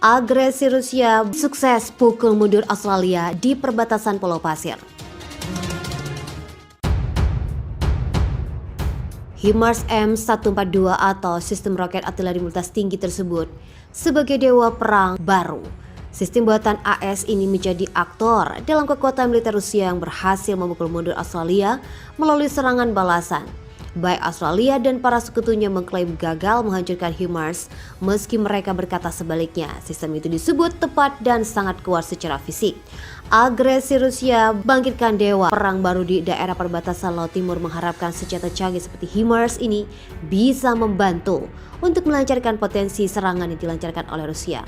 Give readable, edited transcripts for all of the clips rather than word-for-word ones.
Agresi Rusia sukses pukul mundur Australia di perbatasan Pulau Pasir. HIMARS M142 atau sistem roket artileri militas tinggi tersebut sebagai dewa perang baru. Sistem buatan AS ini menjadi aktor dalam kekuatan militer Rusia yang berhasil memukul mundur Australia melalui serangan balasan. Baik Australia dan para sekutunya mengklaim gagal menghancurkan HIMARS, meski mereka berkata sebaliknya. Sistem itu disebut tepat dan sangat kuat secara fisik. Agresi Rusia bangkitkan dewa perang baru di daerah perbatasan Laut Timur, mengharapkan senjata canggih seperti HIMARS ini bisa membantu untuk melancarkan potensi serangan yang dilancarkan oleh Rusia.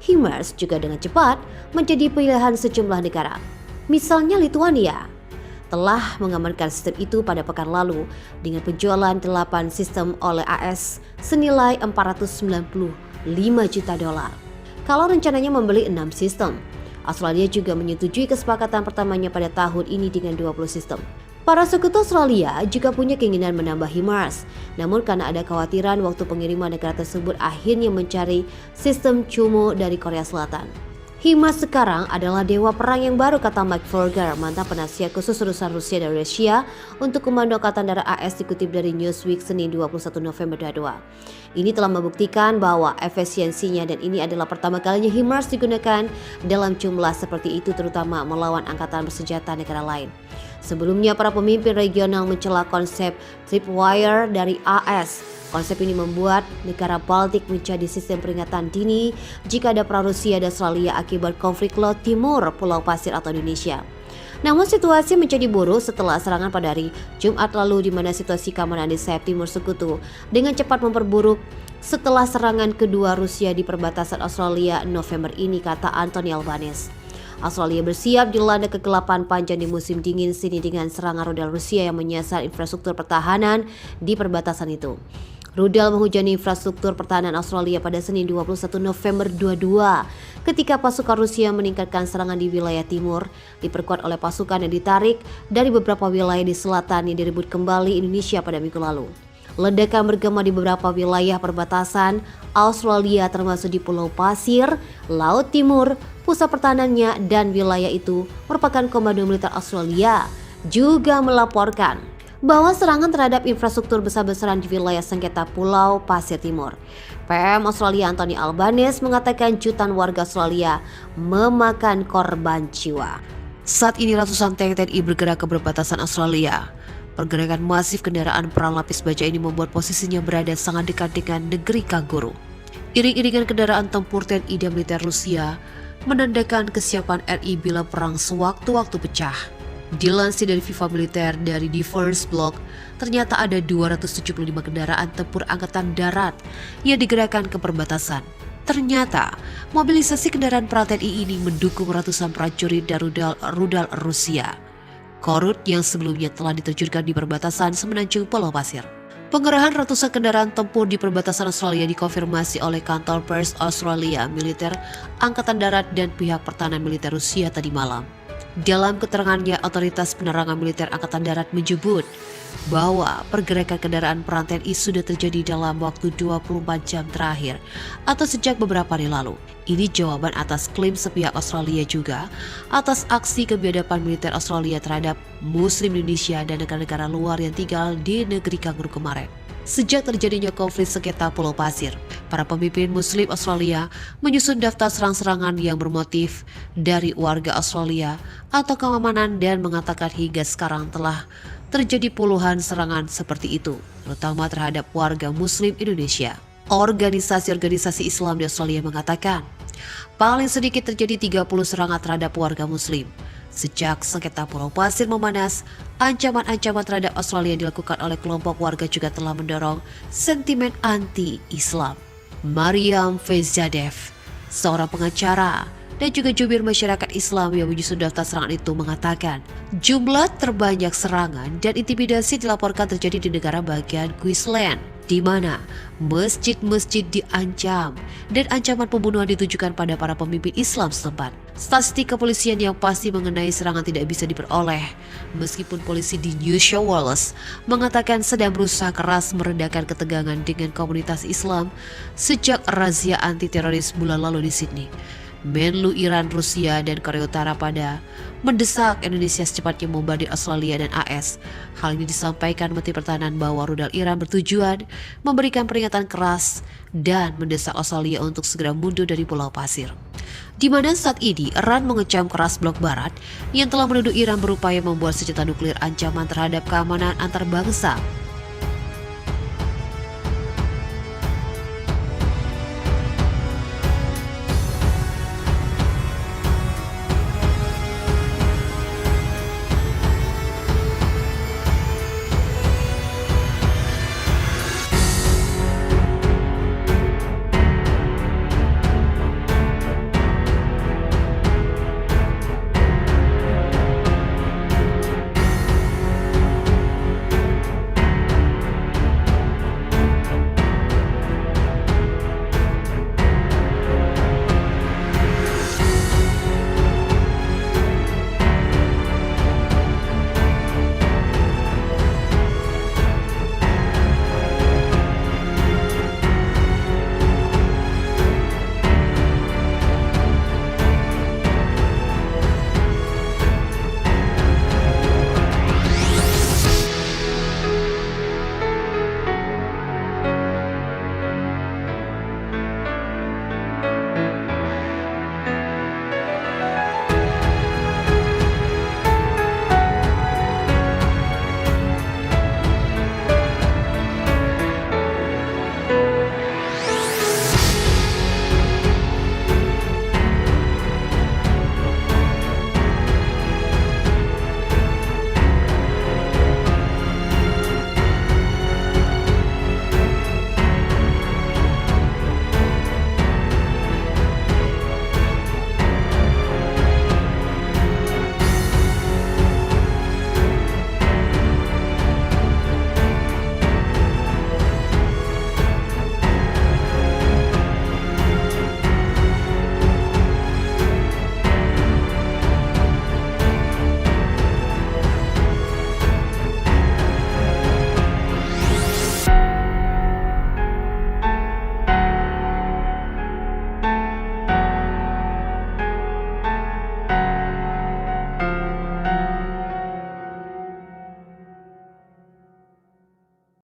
HIMARS juga dengan cepat menjadi pilihan sejumlah negara. Misalnya Lituania telah mengamankan sistem itu pada pekan lalu dengan penjualan 8 sistem oleh AS senilai 495 juta dolar. Kalau rencananya membeli 6 sistem, Australia juga menyetujui kesepakatan pertamanya pada tahun ini dengan 20 sistem. Para sekutu Australia juga punya keinginan menambah HIMARS, namun karena ada kekhawatiran waktu pengiriman negara tersebut akhirnya mencari sistem CUMO dari Korea Selatan. HIMARS sekarang adalah dewa perang yang baru, kata Mike Folger, mantan penasihat khusus urusan Rusia dan Rusia untuk Komando Angkatan Darat AS, dikutip dari Newsweek Senin 21 November 2022. Ini telah membuktikan bahwa efisiensinya dan ini adalah pertama kalinya HIMARS digunakan dalam jumlah seperti itu, terutama melawan angkatan bersenjata negara lain. Sebelumnya para pemimpin regional mencela konsep tripwire dari AS. Konsep ini membuat negara Baltik menjadi sistem peringatan dini jika ada perang Rusia dan Australia akibat konflik Laut Timur, Pulau Pasir atau Indonesia. Namun situasi menjadi buruk setelah serangan pada hari Jumat lalu, di mana situasi keamanan di sayap timur sekutu dengan cepat memperburuk setelah serangan kedua Rusia di perbatasan Australia November ini, kata Anthony Albanese. Australia bersiap dilanda kegelapan panjang di musim dingin sini dengan serangan rudal Rusia yang menyasar infrastruktur pertahanan di perbatasan itu. Rudal menghujani infrastruktur pertahanan Australia pada Senin 21 November 2022 ketika pasukan Rusia meningkatkan serangan di wilayah timur, diperkuat oleh pasukan yang ditarik dari beberapa wilayah di selatan yang direbut kembali Indonesia pada minggu lalu. Ledakan bergema di beberapa wilayah perbatasan Australia termasuk di Pulau Pasir, Laut Timur, pusat pertahanannya, dan wilayah itu merupakan Komando Militer Australia juga melaporkan bahwa serangan terhadap infrastruktur besar-besaran di wilayah sengketa Pulau Pasir Timur. PM Australia Anthony Albanese mengatakan jutaan warga Australia memakan korban jiwa. Saat ini ratusan tank TNI bergerak ke perbatasan Australia. Pergerakan masif kendaraan perang lapis baja ini membuat posisinya berada sangat dekat dengan negeri kanguru. Iring-iringan kendaraan tempur TNI dan militer Rusia menandakan kesiapan RI bila perang sewaktu-waktu pecah. Dilansir dari FIFA Militer dari Defense Block, ternyata ada 275 kendaraan tempur angkatan darat yang digerakkan ke perbatasan. Ternyata mobilisasi kendaraan perang TNI ini mendukung ratusan prajurit dan rudal Rusia, Korut, yang sebelumnya telah diterjunkan di perbatasan semenanjung Pulau Pasir. Pengerahan ratusan kendaraan tempur di perbatasan Australia dikonfirmasi oleh kantor pers Australia Militer, Angkatan Darat, dan pihak pertahanan militer Rusia tadi malam. Dalam keterangannya, otoritas penerangan militer Angkatan Darat menyebut bahwa pergerakan kendaraan perang TNI sudah terjadi dalam waktu 24 jam terakhir atau sejak beberapa hari lalu. Ini jawaban atas klaim sepihak Australia juga atas aksi kebiadaban militer Australia terhadap Muslim Indonesia dan negara-negara luar yang tinggal di negeri kanguru kemarin. Sejak terjadinya konflik sengketa Pulau Pasir, para pemimpin Muslim Australia menyusun daftar serang-serangan yang bermotif dari warga Australia atau keamanan dan mengatakan hingga sekarang telah terjadi puluhan serangan seperti itu, terutama terhadap warga Muslim Indonesia. Organisasi-organisasi Islam di Australia mengatakan paling sedikit terjadi 30 serangan terhadap warga Muslim. Sejak sengketa Pulau Pasir memanas, ancaman-ancaman terhadap Australia dilakukan oleh kelompok warga juga telah mendorong sentimen anti-Islam. Mariam Faizadev, seorang pengacara dan juga jubir masyarakat Islam yang menyusun daftar serangan itu, mengatakan jumlah terbanyak serangan dan intimidasi dilaporkan terjadi di negara bagian Queensland, di mana masjid-masjid diancam dan ancaman pembunuhan ditujukan pada para pemimpin Islam setempat. Statistik kepolisian yang pasti mengenai serangan tidak bisa diperoleh, meskipun polisi di New South Wales mengatakan sedang berusaha keras meredakan ketegangan dengan komunitas Islam sejak razia anti-teroris bulan lalu di Sydney. Menlu Iran, Rusia, dan Korea Utara pada mendesak Indonesia secepatnya membombardir Australia dan AS. Hal ini disampaikan Menteri Pertahanan bahwa rudal Iran bertujuan memberikan peringatan keras dan mendesak Australia untuk segera mundur dari Pulau Pasir. Di mana saat ini Iran mengecam keras blok Barat yang telah menuduh Iran berupaya membuat senjata nuklir ancaman terhadap keamanan antar bangsa.